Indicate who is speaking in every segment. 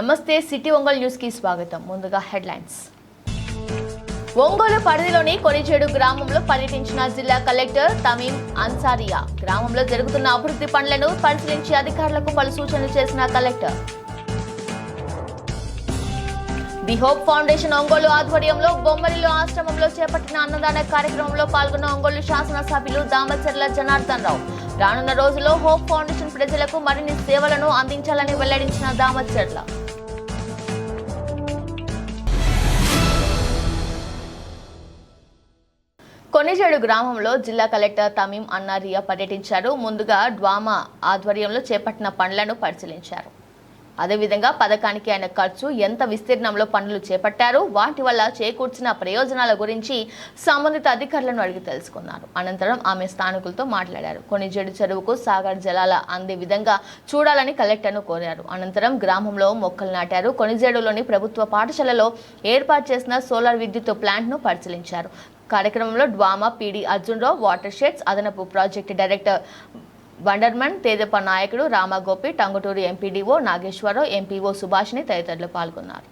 Speaker 1: నమస్తే city Ongole news కి స్వాగతం. ముందుగా హెడ్లైన్స్. ఒంగోలు పరిధిలోని కొనిచేడు గ్రామంలో పర్యటించిన జిల్లా కలెక్టర్ తమీం అన్సారియా. గ్రామంలో జరుగుతున్న అభివృద్ధి పనులను పరిశీలించి అధికారులకు పలు సూచనలు చేసిన collector. The hope foundation Ongole ఆధ్వర్యంలో బొమ్మరిలో ఆశ్రమంలో చేపట్టిన అన్నదాన కార్యక్రమంలో పాల్గొన్న ఒంగోలు శాసనసభ్యులు దామచర్ల జనార్దన్ రావు. రానున్న రోజుల్లో హోప్ ఫౌండేషన్ ప్రజలకు మరిన్ని సేవలను అందించాలని వెల్లడించిన దామచర్ల. కొనిచేడు గ్రామంలో జిల్లా కలెక్టర్ తమీం అన్నారియా పర్యటించారు. ముందుగా డ్వామా ఆధ్వర్యంలో చేపట్టిన పనులను పరిశీలించారు. అదేవిధంగా పథకానికి ఆయన ఖర్చు, ఎంత విస్తీర్ణంలో పనులు చేపట్టారు, వాటి వల్ల చేకూర్చిన ప్రయోజనాల గురించి సంబంధిత అధికారులను అడిగి తెలుసుకున్నారు. అనంతరం ఆమె స్థానికులతో మాట్లాడారు. కొనిజేడు చెరువుకు సాగర్ జలాల అందే విధంగా చూడాలని కలెక్టర్ను కోరారు. అనంతరం గ్రామంలో మొక్కలు నాటారు. కొనిజేడులోని ప్రభుత్వ పాఠశాలలో ఏర్పాటు చేసిన సోలార్ విద్యుత్ ప్లాంట్ను పరిశీలించారు. కార్యక్రమంలో DWAMA PD Arjunrao, water sheds అదనపు ప్రాజెక్టు డైరెక్టర్ వండర్మన్, తేదప్ప నాయకుడు, రామగోపి, టంగుటూరు ఎంపీడీఓ నాగేశ్వరరావు, ఎంపీఓ సుభాషిణి తదితరులు పాల్గొన్నారు.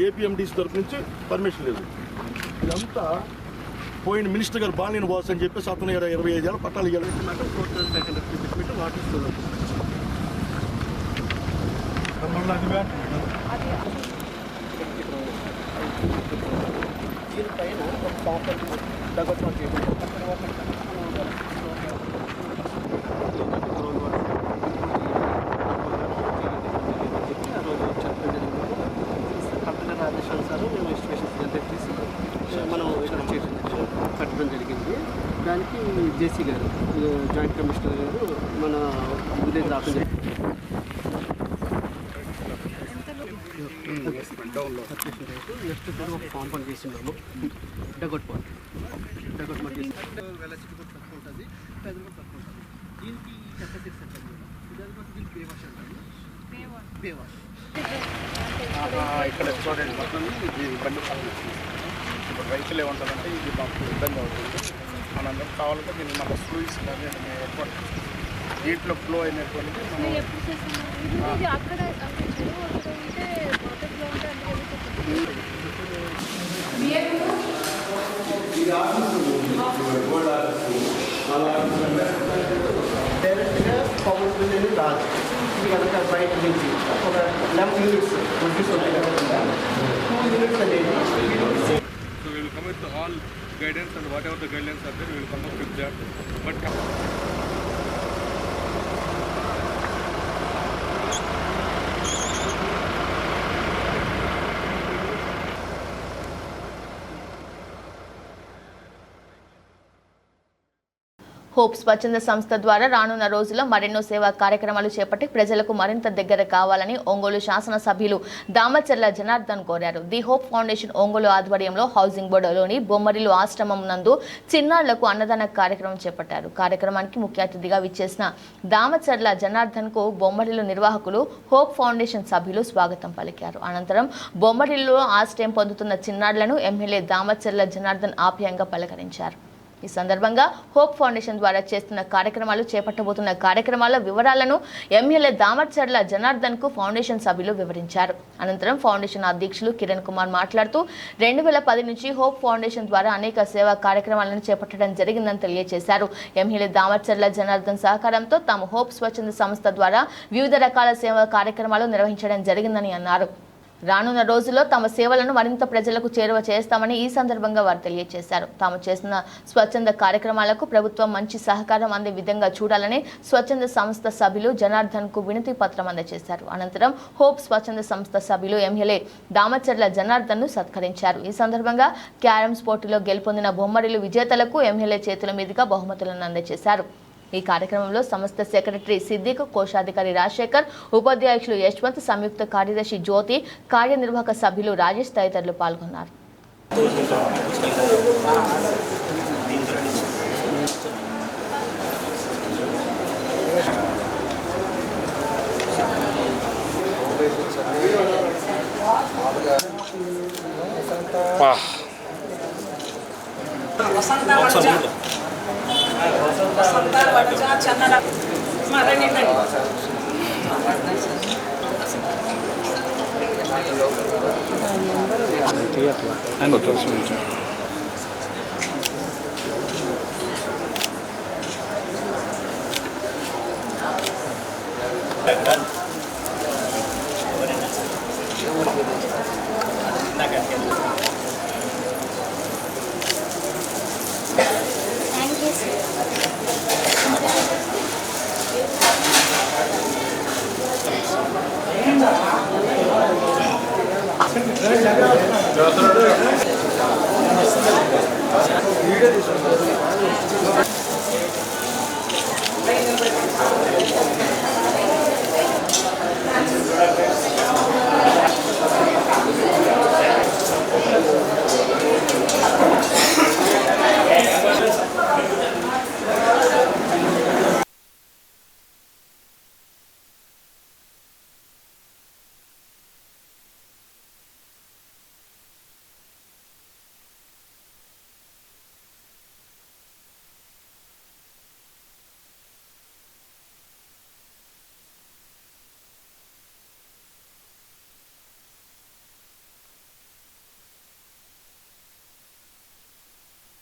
Speaker 2: ఏపీఎండీసీ తరఫు నుంచి పర్మిషన్ లేదు. ఇదంతా పోయిన మినిస్టర్ గారు బాలిన బాస్ అని చెప్పేసి అతను 25 ఏళ్ళ పట్టాలు ఇవ్వాలి.
Speaker 3: మనం కట్టడం జరిగింది. దానికి జేసీ గారు, జాయింట్ కమిషనర్ గారు మన విలేజ్ రావడం జరిగింది. నెక్స్ట్ కూడా ఒక కాంపౌండ్ చేస్తున్నాము. డగౌట్ పాయింట్ చేసి తక్కువ ఉంటుంది, పెద్ద కూడా తక్కువ ఉంటుంది. దీనికి కెపాసిటీ సెట్ అయింది. దీనికి బే వాష్ అంటారు. బే వాష్
Speaker 4: ఇక్కడ చూడండి, మొత్తం ఇది బండి ఇప్పుడు రైతులు ఏమంటారంటే ఇది మాకు ఇబ్బంది అవుతుంది. మనందరం కావాలంటే దీన్ని మన ఫ్లూయిడ్స్ కానీ ఏర్పాటు దీంట్లో ఫ్లో అయినటువంటి
Speaker 3: డైరెక్ట్గా పవర్ బిల్ అనేది రాదు. ఇది కనుక బయట నుంచి ఒక 11 యూనిట్స్ ప్రొడ్యూస్ అవుతాయి కాకుండా 2 యూనిట్స్ అనేది.
Speaker 4: So we will come with all guidance and whatever the guidelines are there, we will come up with that. But
Speaker 1: hope స్వచ్ఛంద సంస్థ ద్వారా రానున్న రోజుల్లో మరెన్నో సేవా కార్యక్రమాలు చేపట్టి ప్రజలకు మరింత దగ్గర కావాలని ఒంగోలు శాసనసభ్యులు దామచర్ల జనార్దన్ కోరారు. ది హోప్ ఫౌండేషన్ ఒంగోలు ఆధ్వర్యంలో హౌసింగ్ బోర్డులోని బొమ్మరిలు ఆశ్రమం నందు చిన్నారులకు అన్నదాన కార్యక్రమం చేపట్టారు. కార్యక్రమానికి ముఖ్య అతిథిగా విచ్చేసిన దామచర్ల జనార్దన్ కు బొమ్మరిలు నిర్వాహకులు, హోప్ ఫౌండేషన్ సభ్యులు స్వాగతం పలికారు. అనంతరం బొమ్మరిలో ఆశ్రయం పొందుతున్న చిన్నారులను ఎమ్మెల్యే దామచర్ల జనార్దన్ ఆప్యాయంగా పలకరించారు. ఈ సందర్భంగా హోప్ ఫౌండేషన్ ద్వారా చేస్తున్న కార్యక్రమాలు, చేపట్టబోతున్న కార్యక్రమాల వివరాలను ఎమ్మెల్యే దామచర్ల జనార్దన్ కు ఫౌండేషన్ సభ్యులు వివరించారు. అనంతరం ఫౌండేషన్ అధ్యక్షులు కిరణ్ కుమార్ మాట్లాడుతూ 2010 నుంచి హోప్ ఫౌండేషన్ ద్వారా అనేక సేవా కార్యక్రమాలను చేపట్టడం జరిగిందని తెలియజేశారు. ఎమ్మెల్యే దామచర్ల జనార్దన్ సహకారంతో తాము హోప్ స్వచ్ఛంద సంస్థ ద్వారా వివిధ రకాల సేవా కార్యక్రమాలు నిర్వహించడం జరిగిందని అన్నారు. రానున్న రోజుల్లో తమ సేవలను మరింత ప్రజలకు చేరువ చేస్తామని ఈ సందర్భంగా వారు తెలియజేశారు. తాము చేసిన స్వచ్ఛంద కార్యక్రమాలకు ప్రభుత్వం మంచి సహకారం అందే విధంగా చూడాలని స్వచ్ఛంద సంస్థ సభ్యులు జనార్దన్ కు వినతి పత్రం అందజేశారు. అనంతరం హోప్ స్వచ్ఛంద సంస్థ సభ్యులు ఎమ్మెల్యే దామచర్ల జనార్దన్ ను సత్కరించారు. ఈ సందర్భంగా క్యారమ్స్ పోటీలో గెలుపొందిన బొమ్మరిలు విజేతలకు ఎమ్మెల్యే చేతుల మీదుగా బహుమతులను అందజేశారు. ఈ కార్యక్రమంలో సంస్థ సెక్రటరీ సిద్దిక్, కోశాధికారి రాజశేఖర్, ఉపాధ్యక్షులు యశ్వంత్, సంయుక్త కార్యదర్శి జ్యోతి, కార్యనిర్వాహక సభ్యులు రాజేష్ తదితరులు పాల్గొన్నారు.
Speaker 5: వసంత వడజ చందన మరణిందండి.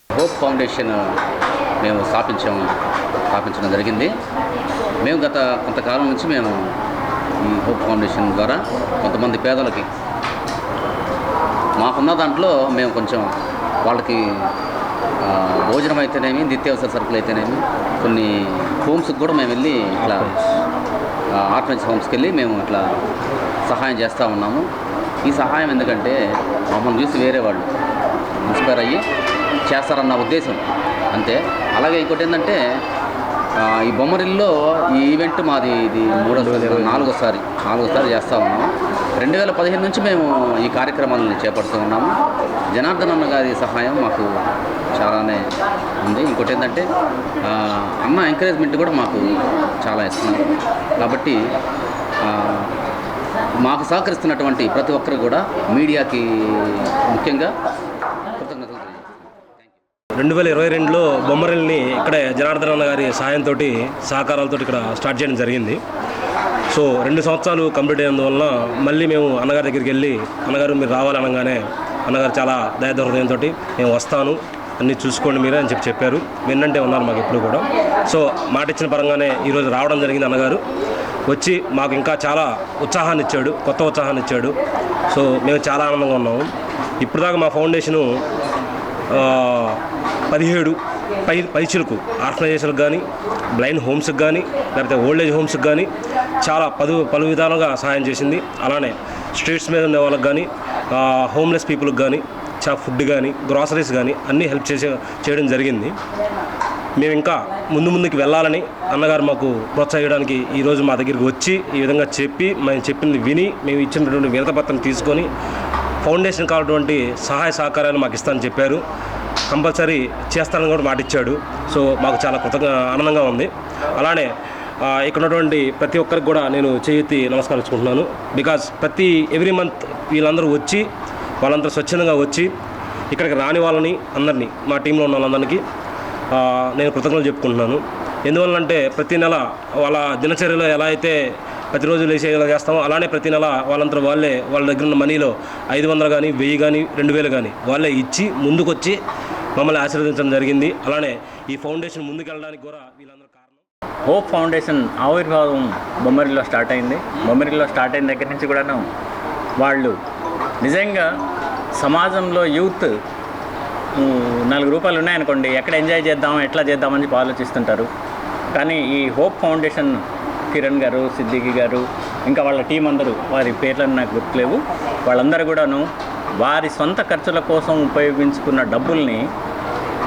Speaker 6: హోప్ ఫౌండేషన్ మేము స్థాపించడం జరిగింది. మేము గత కొంతకాలం నుంచి మేము ఈ హోప్ ఫౌండేషన్ ద్వారా కొంతమంది పేదలకి మాకున్న దాంట్లో మేము కొంచెం వాళ్ళకి భోజనం అయితేనేమి, నిత్యావసర సరుకులు అయితేనేమి, కొన్ని హోమ్స్కి కూడా మేము వెళ్ళి ఇట్లా ఆర్ఫనేజ్ హోమ్స్కి వెళ్ళి మేము ఇట్లా సహాయం చేస్తూ ఉన్నాము. ఈ సహాయం ఎందుకంటే మమ్మల్ని చూసి వేరే వాళ్ళు ఇన్స్పైర్ అయ్యి చేస్తారన్న ఉద్దేశం అంతే. అలాగే ఇంకోటి ఏంటంటే ఈ బొమ్మరిల్లో ఈ ఈవెంట్ మాది ఇది నాలుగోసారి చేస్తూ ఉన్నాము. 2015 నుంచి మేము ఈ కార్యక్రమాలను చేపడుతూ ఉన్నాము. జనార్దన్ అన్న గారి సహాయం మాకు చాలానే ఉంది. ఇంకోటి ఏంటంటే అన్న ఎంకరేజ్మెంట్ కూడా మాకు చాలా ఇస్తున్నారు. కాబట్టి మాకు సహకరిస్తున్నటువంటి ప్రతి ఒక్కరు కూడా మీడియాకి ముఖ్యంగా
Speaker 7: 2022లో బొమ్మరిల్ని ఇక్కడే జనార్దన్ అన్న గారి సహకారాలతో ఇక్కడ స్టార్ట్ చేయడం జరిగింది. సో 2 సంవత్సరాలు కంప్లీట్ అయినందువలన మళ్ళీ మేము అన్నగారి దగ్గరికి వెళ్ళి, అన్నగారు మీరు రావాలనగానే అన్నగారు చాలా దయార్థ హృదయంతో నేను వస్తాను, అన్నీ చూసుకోండి మీరే అని చెప్పారు. విన్నంటే ఉన్నారు మాకు ఎప్పుడు కూడా. సో మాట ఇచ్చిన పరంగానే ఈరోజు రావడం జరిగింది. అన్నగారు వచ్చి మాకు ఇంకా చాలా ఉత్సాహాన్ని ఇచ్చాడు, కొత్త ఉత్సాహాన్ని ఇచ్చాడు. సో మేము చాలా ఆనందంగా ఉన్నాము. ఇప్పుడు దాకా మా ఫౌండేషను 17 పైచులకు ఆర్ఫనైజేషన్లకు కానీ, బ్లైండ్ హోమ్స్కి కానీ, లేకపోతే ఓల్డ్ ఏజ్ హోమ్స్కి కానీ చాలా పలు విధాలుగా సహాయం చేసింది. అలానే స్ట్రీట్స్ మీద ఉండే వాళ్ళకి కానీ, హోమ్లెస్ పీపుల్కి కానీ ఫుడ్ కానీ, గ్రాసరీస్ కానీ అన్నీ హెల్ప్ చేయడం జరిగింది. మేము ఇంకా ముందుకు వెళ్ళాలని అన్నగారు మాకు ప్రోత్సహించడానికి ఈరోజు మా దగ్గరికి వచ్చి ఈ విధంగా చెప్పి, మేము చెప్పింది విని, మేము ఇచ్చినటువంటి వినతపత్రం తీసుకొని ఫౌండేషన్ కావాల్సినటువంటి సహాయ సహకారాలు మాకు ఇస్తానని చెప్పారు. కంపల్సరీ చేస్తానని కూడా మాట ఇచ్చాడు. సో మాకు చాలా ఆనందంగా ఉంది. అలానే ఇక్కడ ఉన్నటువంటి ప్రతి ఒక్కరికి కూడా నేను చేయెత్తి నమస్కరించుకుంటున్నాను. బికాజ్ ఎవ్రీ మంత్ వీళ్ళందరూ వచ్చి, వాళ్ళందరూ స్వచ్ఛందంగా వచ్చి ఇక్కడికి రాని వాళ్ళని అందరినీ, మా టీంలో ఉన్న వాళ్ళందరికీ నేను కృతజ్ఞతలు చెప్పుకుంటున్నాను. ఎందువల్లంటే ప్రతి నెల వాళ్ళ దినచర్యలో ఎలా అయితే ప్రతిరోజు లేచేలా చేస్తామో అలానే ప్రతి నెల వాళ్ళంతా వాళ్ళ దగ్గర ఉన్న మనీలో 500 కానీ, 1000 కానీ, 2000 కానీ వాళ్ళే ఇచ్చి ముందుకొచ్చి మమ్మల్ని ఆశీర్వదించడం జరిగింది. అలానే ఈ ఫౌండేషన్ ముందుకెళ్ళడానికి కూడా వీళ్ళందరూ కారణం.
Speaker 8: హోప్ ఫౌండేషన్ ఆవిర్భావం బొమ్మరిలో స్టార్ట్ అయింది. బొమ్మరిలో స్టార్ట్ అయిన దగ్గర నుంచి కూడాను వాళ్ళు నిజంగా సమాజంలో యూత్ 4 రూపాయలు ఉన్నాయనుకోండి, ఎక్కడ ఎంజాయ్ చేద్దాం, ఎట్లా చేద్దామని చెప్పి ఆలోచిస్తుంటారు. కానీ ఈ హోప్ ఫౌండేషన్ కిరణ్ గారు, సిద్దికి గారు, ఇంకా వాళ్ళ టీం అందరూ, వారి పేర్లను నాకు గుర్తులేవు, వాళ్ళందరూ కూడాను వారి సొంత ఖర్చుల కోసం ఉపయోగించుకున్న డబ్బుల్ని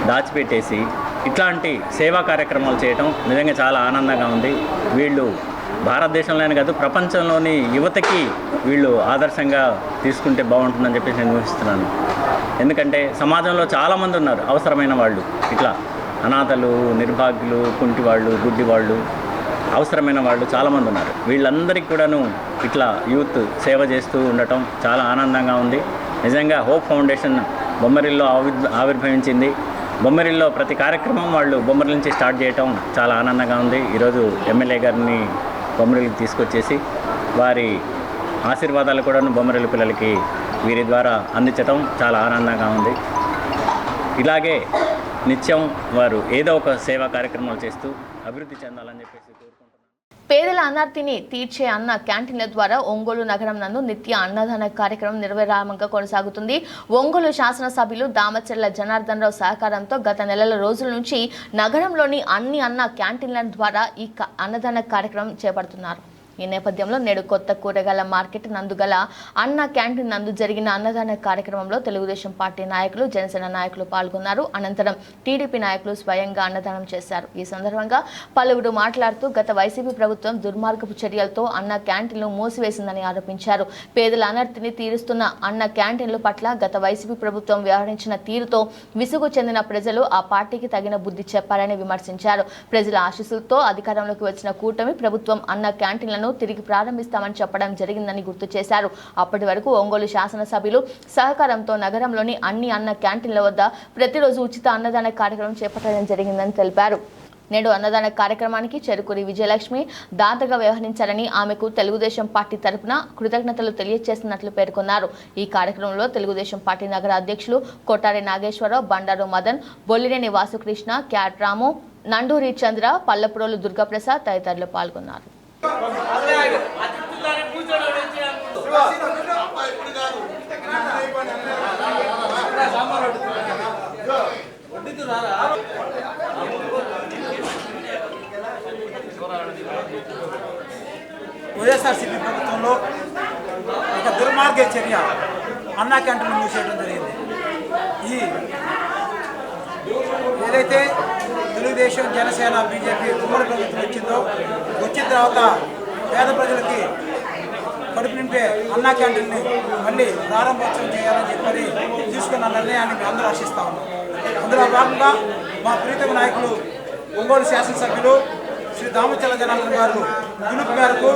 Speaker 8: దాచిపెట్టేసి ఇట్లాంటి సేవా కార్యక్రమాలు చేయటం నిజంగా చాలా ఆనందంగా ఉంది. వీళ్ళు భారతదేశంలోనే కాదు, ప్రపంచంలోని యువతకి వీళ్ళు ఆదర్శంగా తీసుకుంటే బాగుంటుందని చెప్పేసి నేను ఊహిస్తున్నాను. ఎందుకంటే సమాజంలో చాలామంది ఉన్నారు అవసరమైన వాళ్ళు, ఇట్లా అనాథలు, నిర్భాగ్యులు, కుంటివాళ్ళు, గుడ్డివాళ్ళు, అవసరమైన వాళ్ళు చాలామంది ఉన్నారు. వీళ్ళందరికీ కూడాను ఇట్లా యూత్ సేవ చేస్తూ ఉండటం చాలా ఆనందంగా ఉంది. నిజంగా హోప్ ఫౌండేషన్ బొమ్మరిల్లో ఆవిర్భవించింది. బొమ్మరిల్లో ప్రతి కార్యక్రమం వాళ్ళు బొమ్మరిల నుంచి స్టార్ట్ చేయటం చాలా ఆనందంగా ఉంది. ఈరోజు ఎమ్మెల్యే గారిని బొమ్మరిల్కి తీసుకొచ్చేసి వారి ఆశీర్వాదాలు కూడా బొమ్మరిల్లు పిల్లలకి వీరి ద్వారా అందించడం చాలా ఆనందంగా ఉంది. ఇలాగే నిత్యం వారు ఏదో ఒక సేవా కార్యక్రమాలు చేస్తూ అభివృద్ధి చెందాలని చెప్పేసి కోరుకుంటున్నాను.
Speaker 1: పేదల అన్నార్తిని తీర్చే అన్న క్యాంటీన్ల ద్వారా ఒంగోలు నగరం నందు నిత్య అన్నదాన కార్యక్రమం నిర్విరామంగా కొనసాగుతుంది. ఒంగోలు శాసనసభ్యులు దామచర్ల జనార్దన్ రావు సహకారంతో గత నెలల రోజుల నుంచి నగరంలోని అన్ని అన్న క్యాంటీన్ల ద్వారా ఈ అన్నదాన కార్యక్రమం చేపడుతున్నారు. ఈ నేపథ్యంలో నేడు కొత్త కూరగాయల మార్కెట్ నందు గల అన్న క్యాంటీన్ నందు జరిగిన అన్నదాన కార్యక్రమంలో తెలుగుదేశం పార్టీ నాయకులు, జనసేన నాయకులు పాల్గొన్నారు. అనంతరం టీడీపీ నాయకులు స్వయంగా అన్నదానం చేశారు. ఈ సందర్భంగా పలువురు మాట్లాడుతూ గత వైసీపీ ప్రభుత్వం దుర్మార్గపు చర్యలతో అన్న క్యాంటీన్లు మూసివేసిందని ఆరోపించారు. పేదల అనర్థిని తీరుస్తున్న అన్న క్యాంటీన్ల పట్ల గత వైసీపీ ప్రభుత్వం వ్యవహరించిన తీరుతో విసుగు చెందిన ప్రజలు ఆ పార్టీకి తగిన బుద్ధి చెప్పారని విమర్శించారు. ప్రజల ఆశీస్సులతో అధికారంలోకి వచ్చిన కూటమి ప్రభుత్వం అన్న క్యాంటీన్లను తిరిగి ప్రారంభిస్తామని చెప్పడం జరిగిందని గుర్తు చేశారు. అప్పటి వరకు ఒంగోలు శాసనసభ్యులు సహకారంతో నగరంలోని అన్ని అన్న క్యాంటీన్ల వద్ద ప్రతిరోజు ఉచిత అన్నదాన కార్యక్రమం చేపట్టడం జరిగిందని తెలిపారు. నేడు అన్నదాన కార్యక్రమానికి చెరుకూరి విజయలక్ష్మి దాతగా వ్యవహరించారని ఆమెకు తెలుగుదేశం పార్టీ తరపున కృతజ్ఞతలు తెలియజేస్తున్నట్లు పేర్కొన్నారు. ఈ కార్యక్రమంలో తెలుగుదేశం పార్టీ నగర అధ్యక్షులు కొట్టారి నాగేశ్వరరావు, బండారు మదన్, బొల్లినేని వాసుకృష్ణ, క్యాట్ రాము, నండూరి చంద్ర, పల్లపురోలు దుర్గాప్రసాద్ తదితరులు పాల్గొన్నారు.
Speaker 9: వైఎస్ఆర్సీపీ ప్రభుత్వంలో ఒక దుర్మార్గ చర్య అన్నా క్యాంటీన్లు మూసేయడం జరిగింది. ఈ ఏదైతే తెలుగుదేశం, జనసేన, బీజేపీ ఉమ్మడి ప్రభుత్వం వచ్చిన తర్వాత పేద ప్రజలకి కడుపు నింపే అన్నా క్యాంటీన్ని మళ్ళీ ప్రారంభోత్సవం చేయాలని చెప్పని తీసుకున్న నిర్ణయాన్ని మేము అందరూ ఆశిస్తా ఉన్నాం. అందులో భాగంగా మా ప్రీతమ నాయకులు ఒంగోలు శాసనసభ్యులు శ్రీ దామచర్ల జనార్దన్ గారు పిలుపు మేరకు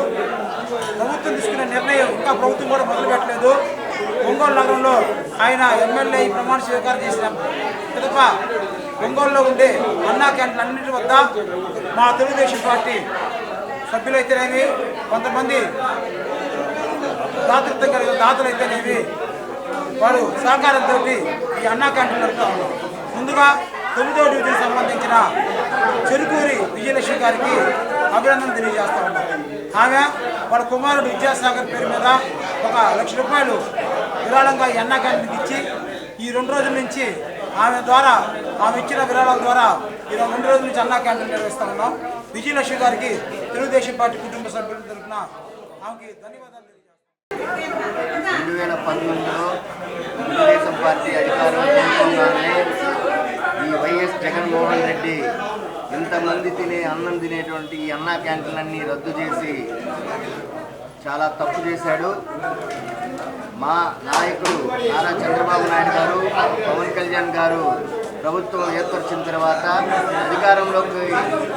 Speaker 9: ప్రభుత్వం తీసుకున్న నిర్ణయం ఇంకా ప్రభుత్వం కూడా మొదలుపెట్టలేదు. ఒంగోలు నగరంలో ఆయన ఎమ్మెల్యే ప్రమాణ స్వీకారం చేసిన పిదప ఒంగోలులో ఉండే అన్నా క్యాంటీన్ అన్నింటి వద్ద మా తెలుగుదేశం పార్టీ సభ్యులైతేనేమి, కొంతమంది దాతృత్వం కలిగిన దాతలైతేనేమి వారు సహకారంతో ఈ అన్నా క్యాంటీన్ నడుపుతా ఉన్నాం. ముందుగా 9వ డివిజన్ సంబంధించిన చెరుకూరి విజయలక్ష్మి గారికి అభినందన తెలియజేస్తా ఉన్నాం. ఆమె వాళ్ళ కుమారుడు విద్యాసాగర్ పేరు మీద 1 లక్ష రూపాయలు విరాళంగా ఈ అన్నా క్యాంటీన్కి ఇచ్చి ఈ 2 రోజుల నుంచి ఆమె ఇచ్చిన విరాళాల ద్వారా ఈ 2 రోజుల నుంచి అన్నా క్యాంటీన్ నిర్వహిస్తూ ఉన్నాం. విజయలక్ష్మి గారికి తెలుగుదేశం పార్టీ కుటుంబ సభ్యుల తరఫున ఆమెకి ధన్యవాదాలు తెలియజేస్తాం.
Speaker 10: 2019లో తెలుగుదేశం పార్టీ అధికారంలోనే ఈ వైఎస్ జగన్మోహన్ రెడ్డి ఇంతమంది అన్నం తినేటువంటి ఈ అన్నా క్యాంటీన్లన్నీ రద్దు చేసి చాలా తప్పు చేశాడు. మా నాయకుడు నారా చంద్రబాబు నాయుడు గారు, పవన్ కళ్యాణ్ గారు ప్రభుత్వం ఏర్పరిచిన తర్వాత అధికారంలోకి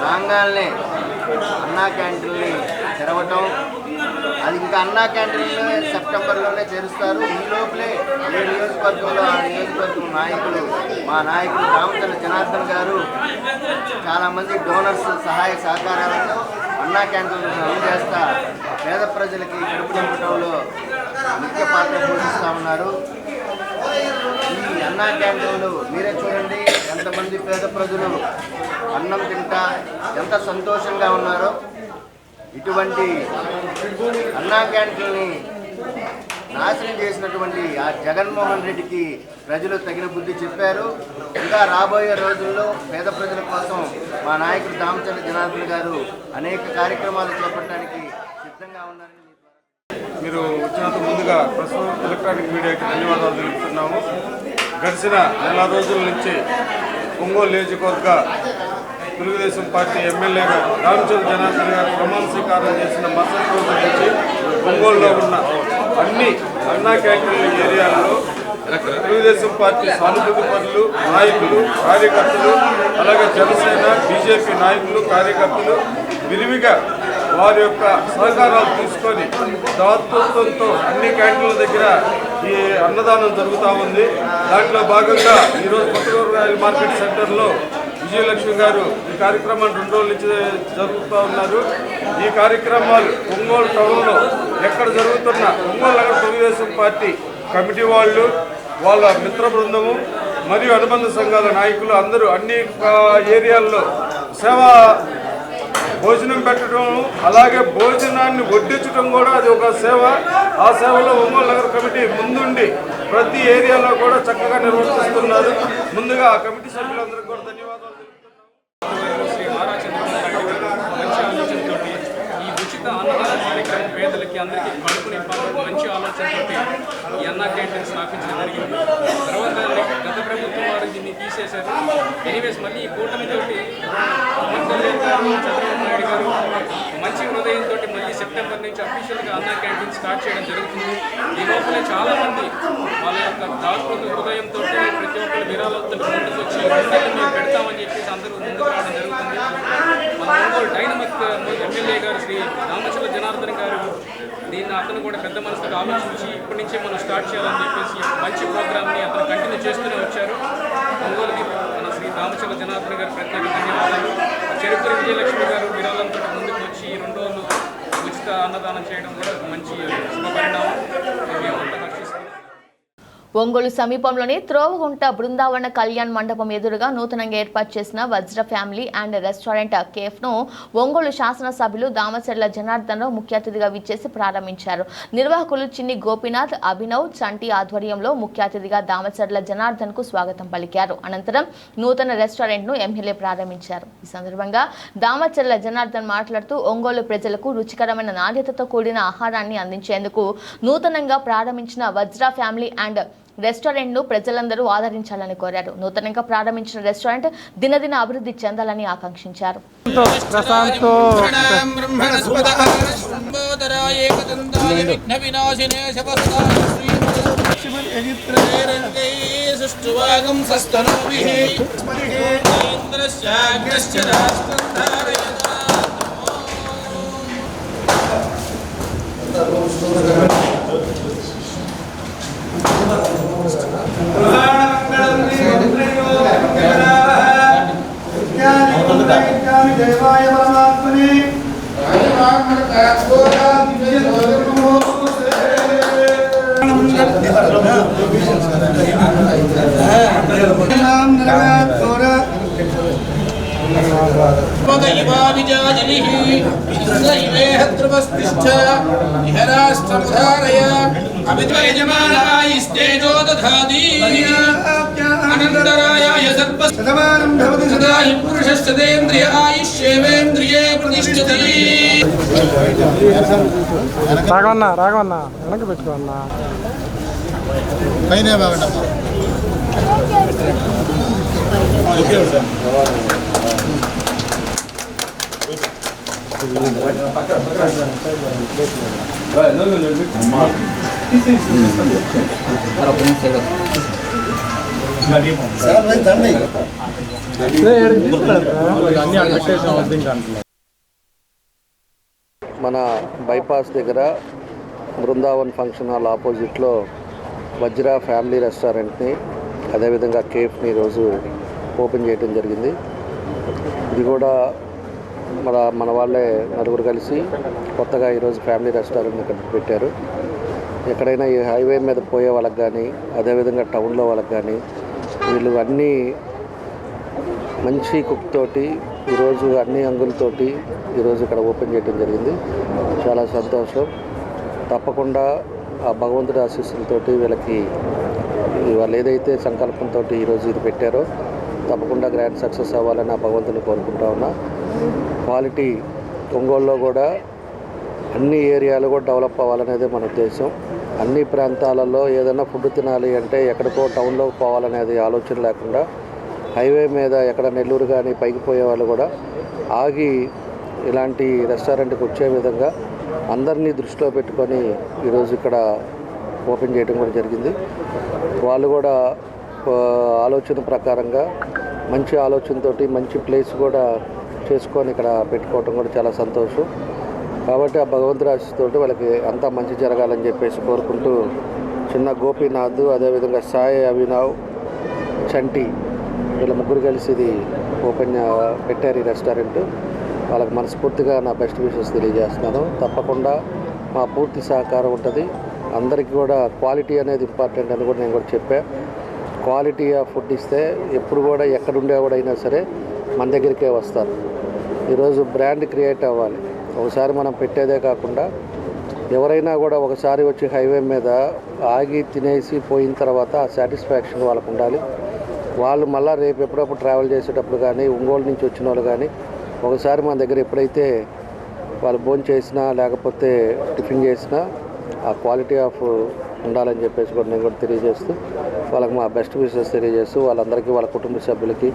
Speaker 10: రాగానే అన్నా క్యాంటీన్ని తెరవటం, అది ఇంకా అన్నా క్యాంటీన్లో సెప్టెంబర్లోనే తెరుస్తారు. ఈ లోపలే ఏ నియోజకవర్గంలో ఆ నియోజకవర్గం నాయకులు, మా నాయకుడు దామచర్ల జనార్దన్ గారు చాలామంది డోనర్స్ సహాయ సహకారాలతో అన్నా క్యాంటీన్లు రన్ చేస్తా పేద ప్రజలకి కడుపు నింపడంలో ముఖ్య పాత్ర పోషిస్తూ ఉన్నారు. ఈ అన్నా క్యాంటీన్లు మీరే చూడండి, ఎంతమంది పేద ప్రజలు అన్నం తింటా ఎంత సంతోషంగా ఉన్నారో. ఇటువంటి అన్నా క్యాంటీన్ని నాశనం చేసినటువంటి ఆ జగన్మోహన్ రెడ్డికి ప్రజలు తగిన బుద్ధి చెప్పారు. ఇంకా రాబోయే రోజుల్లో పేద ప్రజల కోసం మా నాయకుడు దామచర్ల జనార్దన్ గారు అనేక కార్యక్రమాలు చేపట్టడానికి సిద్ధంగా ఉన్నారని
Speaker 11: మీరు వచ్చినంత ముందుగా ప్రస్తుతం ఎలక్ట్రానిక్ మీడియాకి ధన్యవాదాలు తెలుపుతున్నాము. గడిచిన నెల రోజుల నుంచి ఒంగోలు నియోజకవర్గ తెలుగుదేశం పార్టీ ఎమ్మెల్యేగా దామచర్ల జనార్దన్ గారు ప్రమాణ స్వీకారం చేసిన మరుసటి రోజు నుంచి ఒంగోలులో ఉన్న అన్ని అన్నా క్యాంటీన్ల ఏరియాల్లో తెలుగుదేశం పార్టీ సానుభూతి పరులు, నాయకులు, కార్యకర్తలు, అలాగే జనసేన, బీజేపీ నాయకులు, కార్యకర్తలు విరివిగా వారి యొక్క సహకారాలు తీసుకొని దాతృత్వంతో అన్ని క్యాంటీన్ల దగ్గర ఈ అన్నదానం జరుగుతూ ఉంది. దాంట్లో భాగంగా ఈరోజు కొత్తగూరు మార్కెట్ సెంటర్లో విజయలక్ష్మి గారు ఈ కార్యక్రమాన్ని 2 రోజుల నుంచి జరుపుతూ ఉన్నారు. ఈ కార్యక్రమాలు ఒంగోలు టౌన్లో ఎక్కడ జరుగుతున్న ఒంగోలు నగర తెలుగుదేశం పార్టీ కమిటీ వాళ్ళు, వాళ్ళ మిత్ర బృందము మరియు అనుబంధ సంఘాల నాయకులు అందరూ అన్ని ఏరియాల్లో సేవా భోజనం పెట్టడం, అలాగే భోజనాన్ని వడ్డించడం కూడా అది ఒక సేవ. ఆ సేవలో ఒంగోలు నగర కమిటీ ముందుండి ప్రతి ఏరియాలో కూడా చక్కగా నిర్వర్తిస్తున్నారు. ముందుగా ఆ కమిటీ సభ్యులందరికీ కూడా ధన్యవాదాలు తెలుపుతున్నాను.
Speaker 3: శ్రీ నారా చంద్రబాబు నాయుడు గారు మంచి ఆలోచనతో ఈ ఉచిత అన్నదాన కార్యక్రమం పేదలకి అందరికీ కడుపు నింపాలని మంచి ఆలోచనతో ఈ అన్నా క్యాంటీన్ స్థాపించడం జరిగింది. తర్వాత గత ప్రభుత్వం వారు దీన్ని తీసేశారు. ఎనీవేస్ మళ్ళీ ఈ కూటమితోటి పవన్ కళ్యాణ్ గారు, చంద్రబాబు నాయుడు గారు మంచి హృదయంతో మళ్ళీ సెప్టెంబర్ నుంచి అఫీషియల్గా అన్నా క్యాంటీన్ స్టార్ట్ చేయడం జరుగుతుంది. ఈ లోపలే చాలామంది వాళ్ళ యొక్క దాతృత్వ హృదయంతో ప్రతి ఒక్కరు విరాళాలతో ముందుకు వచ్చి మేము పెడతామని చెప్పేసి అందరూ ముందుకు రావడం జరుగుతుంది. మన ఒంగోలు డైనమిక్ ఎమ్మెల్యే గారు శ్రీ రామచంద్ర జనార్దన్ గారు దీన్ని అతను కూడా పెద్ద మనసుతో ఆలోచించి ఇప్పటి నుంచే మనం స్టార్ట్ చేయాలని చెప్పేసి మంచి ప్రోగ్రామ్ని అతను కంటిన్యూ చేస్తూనే వచ్చారు. ఒంగోలుకి మన శ్రీ రామచంద్ర జనార్దన్ గారు ప్రత్యేక ధన్యవాదాలు. చెరుకురి విజయలక్ష్మి గారు విరాళంతో ముందుకు వచ్చి 2 రోజులు ఉచిత అన్నదానం చేయడం కూడా మంచి శుభపరిణామం. మేమంతా హర్షిస్తున్నాం.
Speaker 1: ఒంగోలు సమీపంలోని త్రోవగుంట బృందావన కళ్యాణ్ మండపం ఎదురుగా నూతనంగా ఏర్పాటు చేసిన వజ్ర ఫ్యామిలీ అండ్ రెస్టారెంట్ కేఫ్ను ఒంగోలు శాసనసభ్యులు దామచర్ల జనార్దన్ రావు ముఖ్య అతిథిగా విచ్చేసి ప్రారంభించారు. నిర్వాహకులు చిన్ని గోపీనాథ్, అభినవ్, చంటి ఆధ్వర్యంలో ముఖ్య అతిథిగా దామచర్ల జనార్దన్ కు స్వాగతం పలికారు. అనంతరం నూతన రెస్టారెంట్ ను ఎమ్మెల్యే ప్రారంభించారు. ఈ సందర్భంగా దామచర్ల జనార్దన్ మాట్లాడుతూ ఒంగోలు ప్రజలకు రుచికరమైన నాణ్యతతో కూడిన ఆహారాన్ని అందించేందుకు నూతనంగా ప్రారంభించిన వజ్ర ఫ్యామిలీ అండ్ రెస్టారెంట్ ను ప్రజలందరూ ఆదరించాలని కోరారు. నూతనంగా ప్రారంభించిన రెస్టారెంట్ దినదిన అభివృద్ధి చెందాలని ఆకాంక్షించారు.
Speaker 9: దేవాయ పరమాత్మనే రాఘవన్నా రాఘవన్నా వెనక్కి పెట్టుకోన్నా పైన బాగుండమ్మా.
Speaker 12: మన బైపాస్ దగ్గర బృందావన్ ఫంక్షన్ హాల్ ఆపోజిట్లో వజ్ర ఫ్యామిలీ రెస్టారెంట్ని అదేవిధంగా కేఫ్ని ఈరోజు ఓపెన్ చేయడం జరిగింది. ఇది కూడా మన వాళ్ళే నలుగురు కలిసి కొత్తగా ఈరోజు ఫ్యామిలీ రెస్టారెంట్ని ఇక్కడ పెట్టారు. ఎక్కడైనా ఈ హైవే మీద పోయే వాళ్ళకి కానీ అదేవిధంగా టౌన్లో వాళ్ళకి కానీ వీళ్ళు అన్నీ మంచి కుక్ తోటి ఈరోజు అన్ని అంగులతోటి ఈరోజు ఇక్కడ ఓపెన్ చేయడం జరిగింది. చాలా సంతోషం. తప్పకుండా ఆ భగవంతుడి ఆశీస్సులతోటి వీళ్ళకి వాళ్ళు ఏదైతే సంకల్పంతో ఈరోజు ఇది పెట్టారో తప్పకుండా గ్రాండ్ సక్సెస్ అవ్వాలని ఆ భగవంతుని కోరుకుంటా ఉన్నా. క్వాలిటీ ఒంగోలులో కూడా అన్ని ఏరియాలు కూడా డెవలప్ అవ్వాలనేదే మన ఉద్దేశం. అన్ని ప్రాంతాలలో ఏదైనా ఫుడ్ తినాలి అంటే ఎక్కడికో టౌన్లోకి పోవాలనేది ఆలోచన లేకుండా హైవే మీద ఎక్కడ నెల్లూరు కానీ పైకి పోయే వాళ్ళు కూడా ఆగి ఇలాంటి రెస్టారెంట్కి వచ్చే విధంగా అందరినీ దృష్టిలో పెట్టుకొని ఈరోజు ఇక్కడ ఓపెన్ చేయడం కూడా జరిగింది. వాళ్ళు కూడా ఆలోచన ప్రకారంగా మంచి ఆలోచనతోటి మంచి ప్లేస్ కూడా చేసుకొని ఇక్కడ పెట్టుకోవటం కూడా చాలా సంతోషం. కాబట్టి ఆ భగవంతుడి ఆశీస్సుతోటి వాళ్ళకి అంతా మంచి జరగాలని చెప్పేసి కోరుకుంటూ చిన్న గోపీనాథ్, అదేవిధంగా సాయి అభినవ్, చంటి వీళ్ళ ముగ్గురు కలిసి ఇది ఓపెన్ పెట్టారు ఈ రెస్టారెంట్. వాళ్ళకి మనస్ఫూర్తిగా నా బెస్ట్ విషెస్ తెలియజేస్తున్నాను. తప్పకుండా మా పూర్తి సహకారం ఉంటుంది. అందరికీ కూడా క్వాలిటీ అనేది ఇంపార్టెంట్ అని కూడా నేను కూడా చెప్పాను. క్వాలిటీ ఆఫ్ ఫుడ్ ఇస్తే ఎప్పుడు కూడా ఎక్కడుండేవాడైనా సరే మన దగ్గరికే వస్తారు. ఈరోజు బ్రాండ్ క్రియేట్ అవ్వాలి. ఒకసారి మనం పెట్టేదే కాకుండా ఎవరైనా కూడా ఒకసారి వచ్చి హైవే మీద ఆగి తినేసి పోయిన తర్వాత ఆ సాటిస్ఫాక్షన్ వాళ్ళకు ఉండాలి. వాళ్ళు మళ్ళీ రేపు ఎప్పుడప్పుడు ట్రావెల్ చేసేటప్పుడు కానీ ఒంగోలు నుంచి వచ్చిన వాళ్ళు కానీ ఒకసారి మన దగ్గర ఎప్పుడైతే వాళ్ళు భోజనం చేసినా లేకపోతే టిఫిన్ చేసినా ఆ క్వాలిటీ ఆఫ్ ఉండాలని చెప్పేసి కూడా నేను కూడా తెలియజేస్తూ వాళ్ళకి మా బెస్ట్ విషెస్ తెలియజేస్తూ వాళ్ళందరికీ వాళ్ళ కుటుంబ సభ్యులకి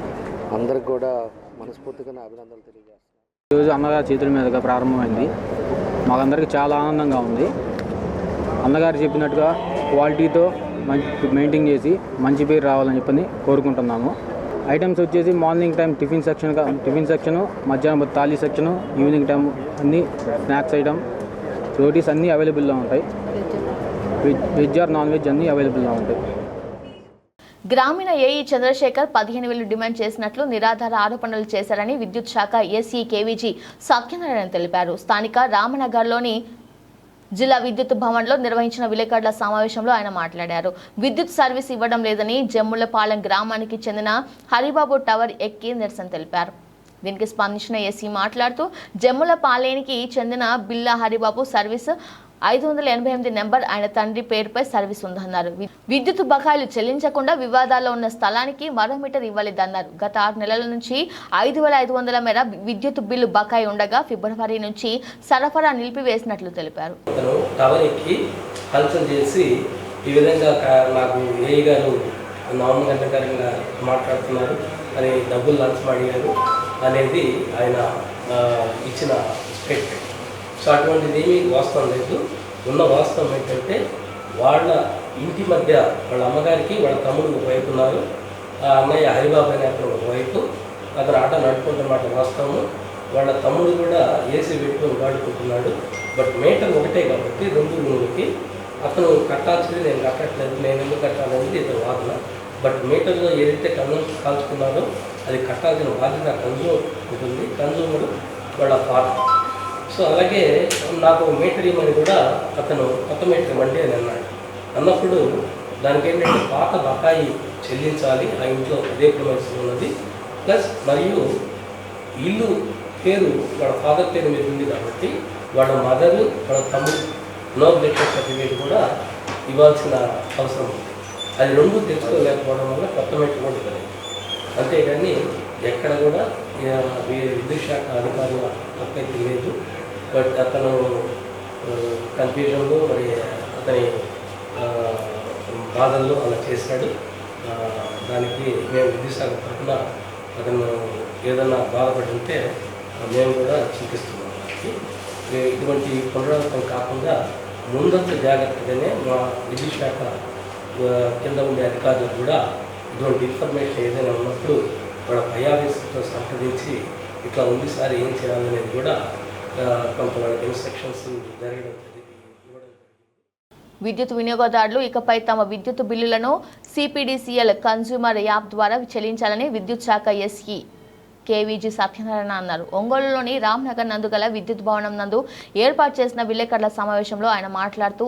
Speaker 12: అందరికి కూడా మనస్ఫూర్తిగా నా అభినందనలు తెలియజేస్తాను.
Speaker 13: ఈరోజు అన్నగారి చేతుల మీదుగా ప్రారంభమైంది. మాకందరికీ చాలా ఆనందంగా ఉంది. అన్నగారు చెప్పినట్టుగా క్వాలిటీతో మంచి మెయింటైన్ చేసి మంచి పేరు రావాలని చెప్పని కోరుకుంటున్నాము. ఐటమ్స్ వచ్చేసి మార్నింగ్ టైం టిఫిన్ సెక్షను, మధ్యాహ్నం థాలీ సెక్షను, ఈవినింగ్ టైం అన్నీ స్నాక్స్ ఐటమ్, రోటీస్ అన్నీ అవైలబుల్గా ఉంటాయి. వెజ్ ఆర్ నాన్ వెజ్ అన్నీ అవైలబుల్గా ఉంటాయి.
Speaker 1: గ్రామీణ ఏఈ చంద్రశేఖర్ 15,000 డిమాండ్ చేసినట్లు నిరాధార ఆరోపణలు చేశారని విద్యుత్ శాఖ ఎస్ఈ కేవీజీ సత్యనారాయణ తెలిపారు. స్థానిక రామనగర్లోని జిల్లా విద్యుత్ భవన్లో నిర్వహించిన విలేకరుల సమావేశంలో ఆయన మాట్లాడారు. విద్యుత్ సర్వీస్ ఇవ్వడం లేదని జమ్ములపాలెం గ్రామానికి చెందిన హరిబాబు టవర్ ఎక్కి నిరసన తెలిపారు. దీనికి స్పందించిన ఎస్సీ మాట్లాడుతూ జమ్ములపాలెనికి చెందిన బిల్లా హరిబాబు సర్వీస్ 588 నెంబర్ ఆయన తండ్రి పేరుపై సర్వీస్ ఉందన్నారు. విద్యుత్ బకాయిలు చెల్లించకుండా వివాదాల్లో ఉన్న స్థలానికి మరో మీటర్ ఇవ్వలేదన్నారు. గత 6 నెలల నుంచి 5,500 మేర విద్యుత్ బిల్లు బకాయి ఉండగా ఫిబ్రవరి నుంచి సరఫరా నిలిపివేసినట్లు తెలిపారు.
Speaker 14: టవర్ ఎక్కి కన్సల్ట్ చేసి ఈ విధంగా నాకు ఏఈ గారు నామగంటకరంగా మాట్లాడుతున్నారు అని డబ్బులు లంచం అడిగారు అనేది ఆయన ఇచ్చిన స్టేట్మెంట్. సో అటువంటిది ఏమీ వాస్తవం లేదు. ఉన్న వాస్తవం ఏంటంటే వాళ్ళ ఇంటి మధ్య వాళ్ళ అమ్మగారికి వాళ్ళ తమ్ముడు ఒకవైపు ఉన్నారు, ఆ అన్నయ్య హరిబాబు అనే అతను ఒకవైపు, అతను ఆట నడుపుకుంటున్నమాట వాస్తవము. వాళ్ళ తమ్ముడు కూడా ఏసీ పెట్టుకొని వాడుకుంటున్నాడు. బట్ మీటర్ ఒకటే కాబట్టి 2 రూములకి అతను కట్టాల్సింది నేను కట్టట్లేదు, నేను ఎందుకు కట్టాలనేది ఇతను వాదన. బట్ మీటర్లో ఏదైతే కాల్చుకున్నారో అది కట్టాల్సిన బాధ్యత కన్జ్యూమర్ ఉంటుంది, కన్జ్యూమర్ వాళ్ళ పార్ట్నర్. సో అలాగే నాకు మీటర్ ఇవ్వమని కూడా అతను కొత్త మీటర్ ఇవ్వండి అని అన్నప్పుడు దానికి ఏంటంటే పాత బకాయి చెల్లించాలి, ఆ ఇంట్లో అదే ప్రమేసం ఉన్నది, ప్లస్ మరియు ఇల్లు పేరు వాళ్ళ ఫాదర్ పేరు మీద ఉంది కాబట్టి వాళ్ళ మదరు వాళ్ళ తమ్ముడు నో బ్లెక్షన్ సర్టిఫికేట్ కూడా ఇవ్వాల్సిన అవసరం ఉంది. అది 2 తెచ్చుకోలేకపోవడం వల్ల కొత్త మీటర్ కూడా ఇవ్వలేదు. అంతేగాని ఎక్కడ కూడా విద్యుత్ శాఖ అధికారుల తప్పైతే లేదు. బట్ అతను కన్ఫ్యూజన్లో మరి అతని బాధల్లో అలా చేశాడు. దానికి మేము విద్యుత్ శాఖ తరఫున అతను ఏదన్నా బాధపడి ఉంటే మేము కూడా చింతిస్తున్నాం. ఇటువంటి పునరావృతం కాకుండా ముందంత జాగ్రత్తగానే మా విద్యుత్ శాఖ కింద ఉండే అధికారులు కూడా ఇటువంటి ఇన్ఫర్మేషన్ ఏదైనా ఉన్నప్పుడు వాళ్ళ పై ఆఫీసుతో సంప్రదించి ఇట్లా ఉంది సార్ ఏం చేయాలనేది కూడా కొంత వాళ్ళకి ఇన్స్ట్రక్షన్స్ జరగడం జరిగింది.
Speaker 1: విద్యుత్ వినియోగదారులు ఇకపై తమ విద్యుత్ బిల్లులను సిపిడిసిఎల్ కన్స్యూమర్ యాప్ ద్వారా చెల్లించాలని విద్యుత్ శాఖ ఎస్ఈ కేవీజీ సత్యనారాయణ అన్నారు. ఒంగోలులోని రామ్నగర్ నందు గల విద్యుత్ భవనం నందు ఏర్పాటు చేసిన విలేకరుల సమావేశంలో ఆయన మాట్లాడుతూ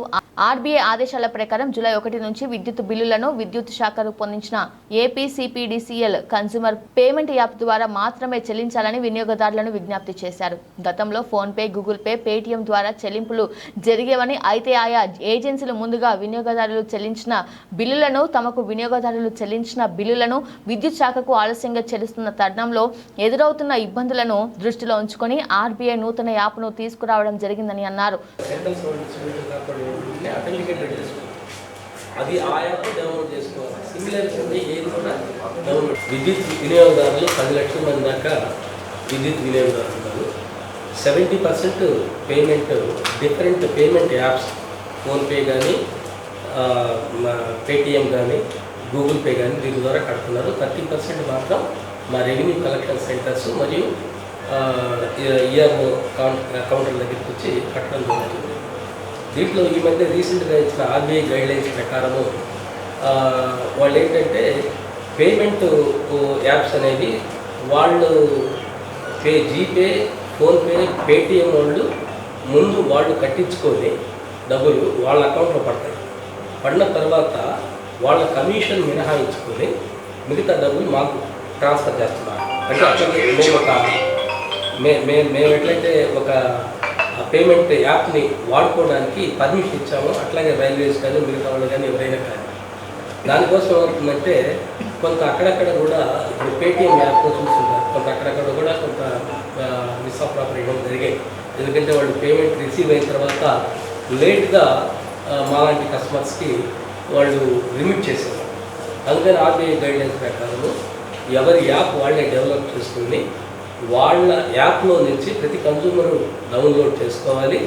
Speaker 1: ఆర్బీఐ ఆదేశాల ప్రకారం జూలై 1 నుంచి విద్యుత్ బిల్లులను విద్యుత్ శాఖ రూపొందించిన ఏపీసీపీడీసీఎల్ కన్స్యూమర్ పేమెంట్ యాప్ ద్వారా మాత్రమే చెల్లించాలని వినియోగదారులను విజ్ఞప్తి చేశారు. గతంలో ఫోన్పే, గూగుల్ పే, పేటీఎం ద్వారా చెల్లింపులు జరిగేవని, అయితే ఆయా ఏజెన్సీలు ముందుగా వినియోగదారులు చెల్లించిన బిల్లులను తమకు వినియోగదారులు చెల్లించిన బిల్లులను విద్యుత్ శాఖకు ఆలస్యంగా చెల్లిస్తున్న తరుణంలో ఎదురవుతున్న ఇబ్బందులను దృష్టిలో ఉంచుకొని ఆర్బీఐ నూతన యాప్ను తీసుకురావడం జరిగిందని అన్నారు.
Speaker 14: అది ఆ యాప్ డౌన్లోడ్ చేసుకోవాలి. సిమిలర్ ఏది కూడా డౌన్లోడ్. విద్యుత్ వినియోగదారులు 10 లక్షల మంది దాకా విద్యుత్ వినియోగదారులు ఉన్నారు. 70% payment different payment apps, PhonePe కానీ, పేటీఎం కానీ, గూగుల్ పే కానీ వీటి ద్వారా కడుతున్నారు. 30% మాత్రం మా రెవెన్యూ కలెక్షన్ సెంటర్స్ మరియు ఈఆర్ఓ కౌంటర్ దగ్గరికి వచ్చి కట్టడం జరుగుతుంది. దీంట్లో ఈ మధ్య రీసెంట్గా ఇచ్చిన ఆర్బీఐ గైడ్లైన్స్ ప్రకారము వాళ్ళు ఏంటంటే పేమెంట్ యాప్స్ అనేవి వాళ్ళు జీపే, ఫోన్పే, పేటిఎం వాళ్ళు ముందు వాళ్ళు కట్టించుకొని డబ్బులు వాళ్ళ అకౌంట్లో పడతాయి. పడిన తర్వాత వాళ్ళ కమిషన్ మినహాయించుకొని మిగతా డబ్బులు మాకు ట్రాన్స్ఫర్ చేస్తున్నారు. అంటే అట్లనే మేము ఎట్లయితే ఒక పేమెంట్ యాప్ని వాడుకోవడానికి పర్మిషన్ ఇచ్చామో అట్లాగే రైల్వేస్ కానీ మిగతా వాళ్ళు కానీ ఎవరైనా కానీ దానికోసం ఏమవుతుందంటే కొంత అక్కడక్కడ కూడా ఇప్పుడు పేటిఎం యాప్తో చూస్తున్నారు, కొంత అక్కడక్కడ కూడా కొంత మిస్అప్రాపరేషన్ జరిగాయి. ఎందుకంటే వాళ్ళు పేమెంట్ రిసీవ్ అయిన తర్వాత లేట్గా మాలాంటి కస్టమర్స్కి వాళ్ళు లిమిట్ చేసేవారు. అందుకని ఆర్బీఐ గైడ్లైన్స్ ప్రకారం ఎవరి యాప్ వాళ్ళే డెవలప్ చేసుకుని వాళ్ళ యాప్లో నుంచి ప్రతి కన్జ్యూమరు డౌన్లోడ్ చేసుకోవాలి.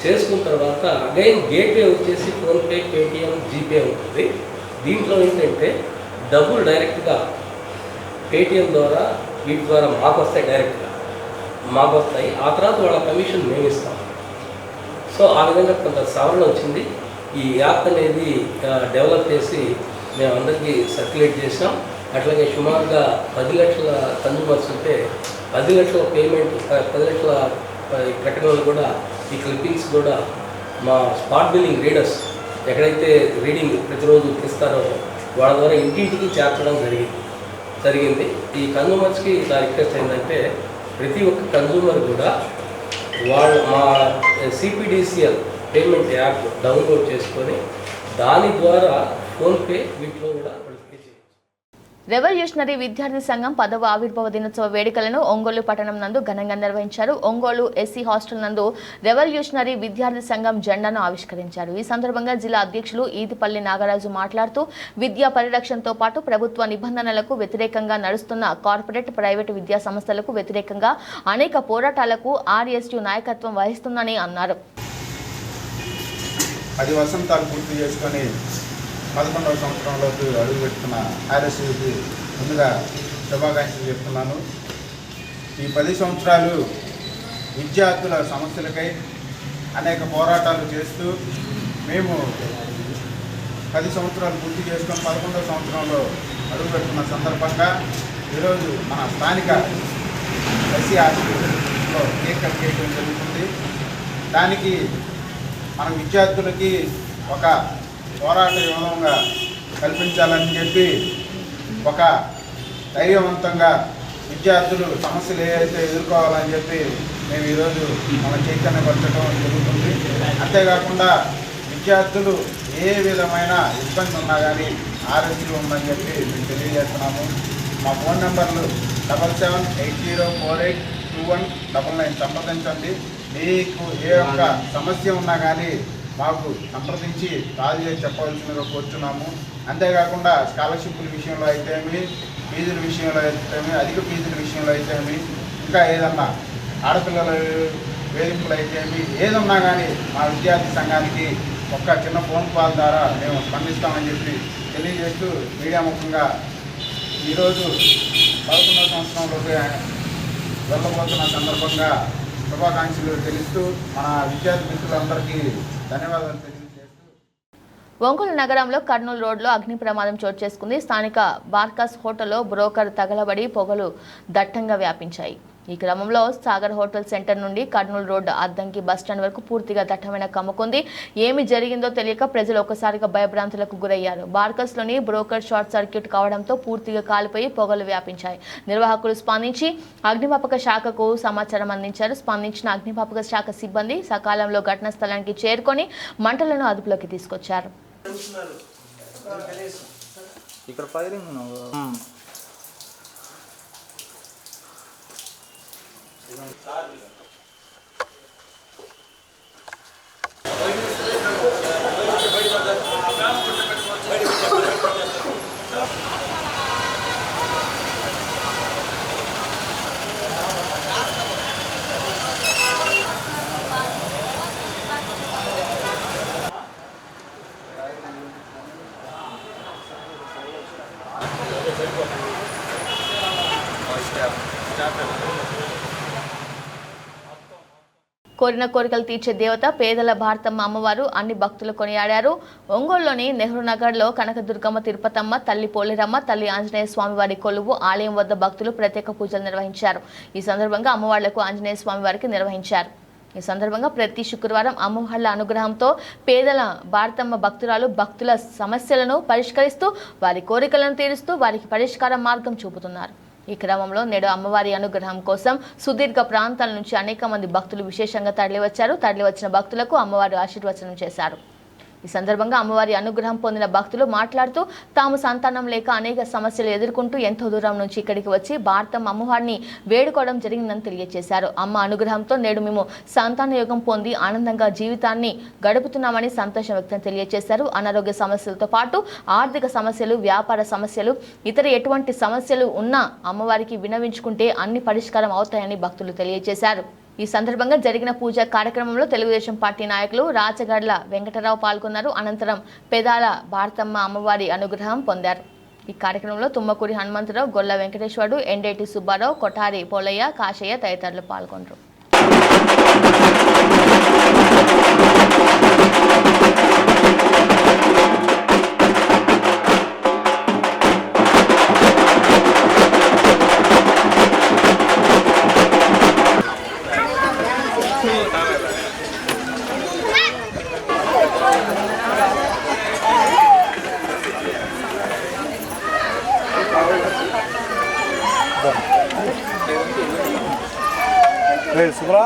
Speaker 14: చేసుకున్న తర్వాత అగైన్ గేట్వే వచ్చేసి ఫోన్పే, పేటిఎం, జీపే ఉంటుంది. దీంట్లో ఏంటంటే డబ్బులు డైరెక్ట్గా పేటిఎం ద్వారా వీటి ద్వారా మాకు వస్తాయి, డైరెక్ట్గా మాకు వస్తాయి. ఆ తర్వాత వాళ్ళ కమిషన్ మేము ఇస్తాం. సో ఆ విధంగా కొంత సవరణ వచ్చింది. ఈ యాప్ అనేది డెవలప్ చేసి మేము అందరికీ సర్క్యులేట్ చేసినాం. అట్లాగే సుమారుగా 10 లక్షల కన్జ్యూమర్స్ ఉంటే 10 లక్షల పేమెంట్, 10 లక్షల ప్రకటనలు కూడా ఈ క్లిప్పింగ్స్ కూడా మా స్పాట్ బిల్లింగ్ రీడర్స్ ఎక్కడైతే రీడింగ్ ప్రతిరోజు ఇస్తారో వాళ్ళ ద్వారా ఇంటింటికి చేర్చడం జరిగింది. ఈ కన్జ్యూమర్స్కి ఇలా రిక్వెస్ట్ ఏంటంటే ప్రతి ఒక్క కన్జ్యూమర్ కూడా మా సిపిడిసిఎల్ పేమెంట్ యాప్ డౌన్లోడ్ చేసుకొని దాని ద్వారా ఫోన్పే వీటిలో కూడా
Speaker 1: రెవల్యూషనరీ విద్యార్థి సంఘం 10వ ఆవిర్భావ దినోత్సవ వేడుకలను ఒంగోలు పట్టణం నందు ఘనంగా నిర్వహించారు. ఒంగోలు ఎస్సీ హాస్టల్ నందు రెవల్యూషనరీ విద్యార్థి సంఘం జెండాను ఆవిష్కరించారు. ఈ సందర్భంగా జిల్లా అధ్యక్షులు ఈదిపల్లి నాగరాజు మాట్లాడుతూ విద్యా పరిరక్షణతో పాటు ప్రభుత్వ నిబంధనలకు వ్యతిరేకంగా నడుస్తున్న కార్పొరేట్, ప్రైవేటు విద్యా సంస్థలకు వ్యతిరేకంగా అనేక పోరాటాలకు ఆర్ఎస్యు నాయకత్వం వహిస్తుందని అన్నారు.
Speaker 15: 10 వసంతాలు పూర్తి చేసుకొని 11వ సంవత్సరంలోకి అడుగుపెట్టుకున్న ఆర్ఎస్యూకి ముందుగా శుభాకాంక్షలు చెప్తున్నాను. ఈ 10 సంవత్సరాలు విద్యార్థుల సమస్యలకై అనేక పోరాటాలు చేస్తూ మేము 10 సంవత్సరాలు పూర్తి చేసుకొని 11వ సంవత్సరంలో అడుగుపెట్టుకున్న సందర్భంగా ఈరోజు మన స్థానిక ఎస్సీ హాస్పిటల్లో కేక్ కట్ చేయడం జరుగుతుంది. దానికి మన విద్యార్థులకి ఒక పోరాట వ్యూహంగా కల్పించాలని చెప్పి ఒక ధైర్యవంతంగా విద్యార్థులు సమస్యలు ఏవైతే ఎదుర్కోవాలని చెప్పి మేము ఈరోజు మన చైతన్యపరచడం జరుగుతుంది. అంతేకాకుండా విద్యార్థులు ఏ విధమైన ఇబ్బంది ఉన్నా కానీ ఆర్ఎస్యూ ఉందని చెప్పి మేము తెలియజేస్తున్నాము. మా ఫోన్ నెంబర్లు 7780482199 సంప్రదించండి. మీకు ఏ ఒక్క సమస్య ఉన్నా కానీ మాకు సంప్రదించి కాల్ చేసి చెప్పవలసిందిగా కోరుతున్నాము. అంతేకాకుండా స్కాలర్షిప్ల విషయంలో అయితేమి, ఫీజుల విషయంలో అయితేమి, అధిక ఫీజుల విషయంలో అయితేమి, ఇంకా ఏదన్నా ఆడపిల్లల వేధింపులు అయితేమి, ఏదన్నా కానీ మా విద్యార్థి సంఘానికి ఒక్క చిన్న ఫోన్ కాల్ ద్వారా మేము స్పందిస్తామని చెప్పి తెలియజేస్తూ మీడియా ముఖంగా ఈరోజు 11వ సంవత్సరంలోకి వెళ్ళబోతున్న సందర్భంగా శుభాకాంక్షలు తెలుస్తూ మన విద్యార్థి మిత్రులందరికీ ధన్యవాదాలు తెలియజేస్తూ
Speaker 1: ఒంగోలు నగరంలో కర్నూలు రోడ్లో అగ్ని ప్రమాదం చోటు చేసుకుంది. స్థానిక బార్కాస్ హోటల్లో బ్రోకర్ తగలబడి పొగలు దట్టంగా వ్యాపించాయి. ఈ క్రమంలో సాగర్ హోటల్ సెంటర్ నుండి కర్నూలు రోడ్డు అద్దంకి బస్టాండ్ వరకు పూర్తిగా దట్టమైన కమ్ముకుంది. ఏమి జరిగిందో తెలియక ప్రజలు ఒక్కసారిగా భయభ్రాంతులకు గురయ్యారు. బార్కస్లోని బ్రోకర్ షార్ట్ సర్క్యూట్ కావడంతో పూర్తిగా కాలిపోయి పొగలు వ్యాపించాయి. నిర్వాహకులు స్పందించి అగ్నిమాపక శాఖకు సమాచారం అందించారు. స్పందించిన అగ్నిమాపక శాఖ సిబ్బంది సకాలంలో ఘటనా స్థలానికి చేరుకొని మంటలను అదుపులోకి తీసుకొచ్చారు.
Speaker 15: ఇక్కడ ఫైరింగ్
Speaker 1: కోరిన కోరికలు తీర్చే దేవత పేదల భారతమ్మ అమ్మవారు అన్ని భక్తులు కొనియాడారు. ఒంగోలులోని నెహ్రూ నగర్లో కనకదుర్గమ్మ, తిరుపతమ్మ, తల్లి పోలేరమ్మ, తల్లి ఆంజనేయ స్వామి వారి కొలువు ఆలయం వద్ద భక్తులు ప్రత్యేక పూజలు నిర్వహించారు. ఈ సందర్భంగా అమ్మవార్లకు ఆంజనేయ స్వామి వారికి నిర్వహించారు. ఈ సందర్భంగా ప్రతి శుక్రవారం అమ్మవార్ల అనుగ్రహంతో పేదల భారతమ్మ భక్తురాలు భక్తుల సమస్యలను పరిష్కరిస్తూ వారి కోరికలను తీరుస్తూ వారికి పరిష్కార మార్గం చూపుతున్నారు. ఈ క్రమంలో నేడు అమ్మవారి అనుగ్రహం కోసం సుదీర్ఘ ప్రాంతాల నుంచి అనేక మంది భక్తులు విశేషంగా తరలివచ్చారు. తరలివచ్చిన భక్తులకు అమ్మవారు ఆశీర్వచనం చేశారు. ఈ సందర్భంగా అమ్మవారి అనుగ్రహం పొందిన భక్తులు మాట్లాడుతూ తాము సంతానం లేక అనేక సమస్యలు ఎదుర్కొంటూ ఎంతో దూరం నుంచి ఇక్కడికి వచ్చి భారతమ్మ అమ్మవారిని వేడుకోవడం జరిగిందని తెలియజేశారు. అమ్మ అనుగ్రహంతో నేడు మేము సంతాన యోగం పొంది ఆనందంగా జీవితాన్ని గడుపుతున్నామని సంతోషం వ్యక్తం తెలియజేశారు. అనారోగ్య సమస్యలతో పాటు ఆర్థిక సమస్యలు, వ్యాపార సమస్యలు, ఇతర ఎటువంటి సమస్యలు ఉన్నా అమ్మవారికి విన్నవించుకుంటే అన్ని పరిష్కారం అవుతాయని భక్తులు తెలియజేశారు. ఈ సందర్భంగా జరిగిన పూజా కార్యక్రమంలో తెలుగుదేశం పార్టీ నాయకులు రాచగడ్ల వెంకటరావు పాల్గొన్నారు. అనంతరం పెదాల భారతమ్మ అమ్మవారి అనుగ్రహం పొందారు. ఈ కార్యక్రమంలో తుమ్మకూరి హనుమంతరావు, గొల్ల వెంకటేశ్వరుడు, ఎండేటి సుబ్బారావు, కొఠారి పోలయ్య, కాశయ్య తదితరులు పాల్గొన్నారు.
Speaker 11: సుబ్రా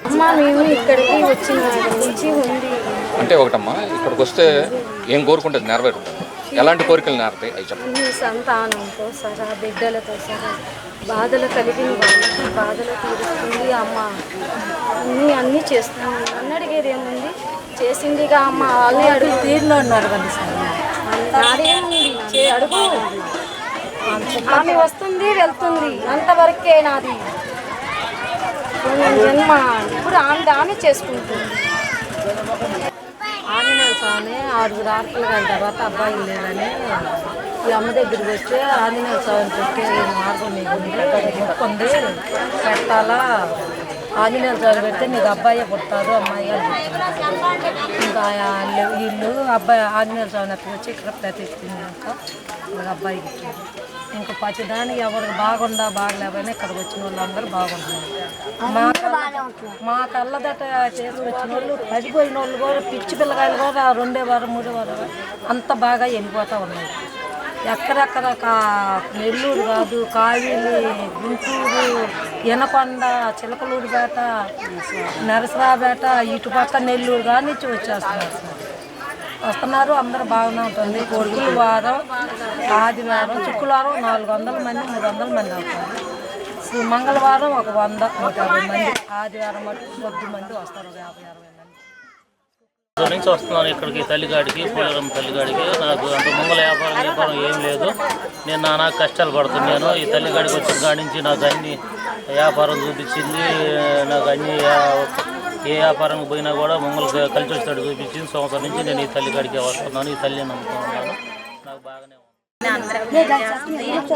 Speaker 16: అమ్మ మేము ఇక్కడికి వచ్చిన నుంచి ఉంది
Speaker 17: అంటే ఒకటమ్మా, ఇక్కడికి వస్తే ఏం కోరుకుంటుంది నెరవేరుతుంది? ఎలాంటి కోరికలు నెరవేరుతాయి అవి చెప్పండి.
Speaker 16: మీ సంతానంతో సహా బిడ్డలతో సహా బాధలు కలిగిన వాళ్ళకి బాధలు తీరుస్తుంది అమ్మ. అన్నీ చేస్తుంది. నన్ను అడిగేది ఏముంది, చేసిందిగా అమ్మ. వాళ్ళే అడుగు తీరులో ఉన్నారు కదా సార్. నాదేముంది అడుగు. ఆమె వస్తుంది వెళ్తుంది, అంతవరకే నాది జన్మ. ఇప్పుడు ఆమె చేసుకుంటుంది. ఆంజనేయ స్వామి 6 రాత్రులు అయిన తర్వాత అబ్బాయి లేదని ఈ అమ్మ దగ్గరికి వచ్చి ఆంజనేయ స్వామిని పెట్టే మార్గం మీకు ఉంది, పెట్టాలా, ఆంజనేయ స్వామి పెడితే నీకు అబ్బాయి పుడతారు, అమ్మాయి అని చెప్తున్నారు. ఇంకా వీళ్ళు అబ్బాయి ఆంజనేయ స్వామిని అక్కడ వచ్చి ఇక్కడ ప్రతిష్ఠించాక నాకు అబ్బాయికి ఇచ్చారు. ఇంకా పచ్చిదానికి ఎవరికి బాగుండా బాగలేకపోయినా ఇక్కడికి వచ్చిన వాళ్ళందరూ బాగుంటున్నారు. మా కళ్ళదట చేసుకొచ్చిన వాళ్ళు పడిపోయిన వాళ్ళు కూడా పిచ్చి పిల్లకాయలు కూడా 2వ వారం 3వ వారం అంత బాగా వెళ్ళిపోతూ ఉన్నాయి. ఎక్కడెక్కడ నెల్లూరు కాదు, కావిలి, గుంటూరు, ఎనకొండ, చిలకలూరుపేట, నరసరాపేట, ఇటుపక్క నెల్లూరు కానీ వస్తున్నారు. అందరూ బాగానే ఉంటుంది. శుక్రవారం, ఆదివారం, శుక్రవారం 400 మంది 300 మంది అవుతారు. మంగళవారం ఒక 100-150 మంది, ఆదివారం మటుకు కొద్ది మంది వస్తారు, 50-60 మంది.
Speaker 18: నుంచి వస్తున్నాను ఇక్కడికి తల్లిగాడికి, పోలేరమ్మ తల్లిగాడికి. నాకు అంత ముంగల వ్యాపారం ఏం లేదు. నేను నానా కష్టాలు పడుతున్నాను. ఈ తల్లిగాడికి వచ్చిన కాడి నుంచి నాకు అన్ని వ్యాపారం చూపించింది. నాకు అన్ని ఏ వ్యాపారానికి పోయినా కూడా ముంగలు కలిసి వచ్చేటట్టు చూపించింది. సంవత్సరం నుంచి నేను ఈ తల్లిగాడికి వస్తున్నాను. ఈ తల్లిని నమ్ముకున్నాను. నాకు బాగానే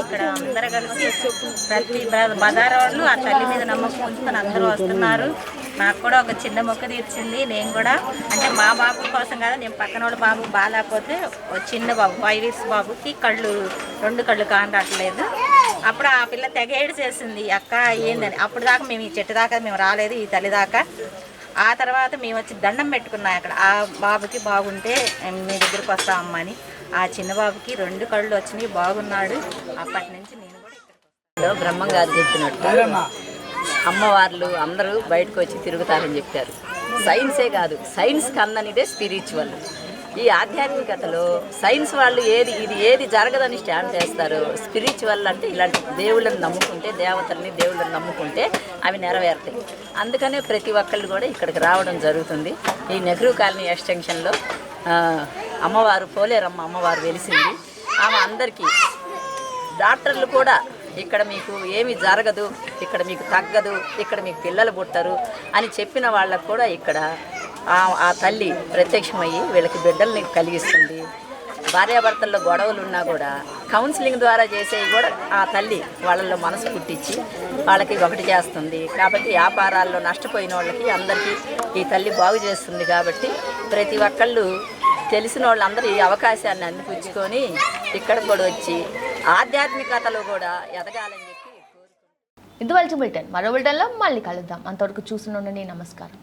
Speaker 19: ఇక్కడ అందరూ కలిసి ప్రతి బజార్ వాళ్ళు ఆ తల్లి మీద నమ్మకం ఉంచుకొని అందరూ వస్తున్నారు. నాకు కూడా ఒక చిన్న మొక్క తీర్చింది. నేను కూడా అంటే మా బాబు కోసం కదా, నేను పక్కన వాళ్ళ బాబు బాగాలేకపోతే చిన్న బాబు 5 years బాబుకి 2 కళ్ళు కానట్లేదు. అప్పుడు ఆ పిల్ల తెగ ఏడు చేసింది, అక్క ఏందని. అప్పుడు దాకా మేము ఈ చెట్టు దాకా మేము రాలేదు, ఈ తల్లి దాకా. ఆ తర్వాత మేము వచ్చి దండం పెట్టుకున్నాం అక్కడ. ఆ బాబుకి బాగుంటే మీ దగ్గరికి వస్తామమ్మా అని. ఆ చిన్న బాబుకి 2 కళ్ళు వచ్చినాయి, బాగున్నాడు. అప్పటి నుంచి నేను కూడా
Speaker 20: బ్రహ్మంగారు చెప్పినట్టు అమ్మవార్లు అందరూ బయటకు వచ్చి తిరుగుతారని చెప్పారు. సైన్సే కాదు, సైన్స్ కందనిదే స్పిరిచువల్. ఈ ఆధ్యాత్మికతలో సైన్స్ వాళ్ళు ఏది జరగదని స్టాండ్ చేస్తారు. స్పిరిచువల్ అంటే ఇలాంటి దేవుళ్ళని నమ్ముకుంటే, దేవుళ్ళని నమ్ముకుంటే అవి నెరవేరుతాయి. అందుకనే ప్రతి ఒక్కళ్ళు కూడా ఇక్కడికి రావడం జరుగుతుంది. ఈ నెహ్రూ కాలనీ ఎక్స్టెన్షన్లో అమ్మవారు పోలేరమ్మ అమ్మవారు వెలిసింది. ఆమె అందరికీ డాక్టర్లు కూడా ఇక్కడ మీకు ఏమి జరగదు, ఇక్కడ మీకు తగ్గదు, ఇక్కడ మీకు పిల్లలు పుట్టరు అని చెప్పిన వాళ్ళకు కూడా ఇక్కడ ఆ తల్లి ప్రత్యక్షమయ్యి వీళ్ళకి బిడ్డల్ని కలిగిస్తుంది. భార్యాభర్తల్లో గొడవలు ఉన్నా కూడా కౌన్సిలింగ్ ద్వారా చేసేవి కూడా ఆ తల్లి వాళ్ళల్లో మనసు పుట్టించి వాళ్ళకి ఒకటి చేస్తుంది. కాబట్టి వ్యాపారాల్లో నష్టపోయిన వాళ్ళకి అందరికీ ఈ తల్లి బాగు చేస్తుంది. కాబట్టి ప్రతి ఒక్కళ్ళు తెలిసిన వాళ్ళందరూ ఈ అవకాశాన్ని అందిపుచ్చుకొని ఇక్కడ కూడా వచ్చి ఆధ్యాత్మికతలో కూడా ఎదగాలని చెప్పి
Speaker 1: ఇది వాళ్ళ బులెటిన్. మరో బులెటిన్లో మళ్ళీ కలుద్దాం. అంతవరకు చూస్తూనే ఉండండి. నమస్కారం.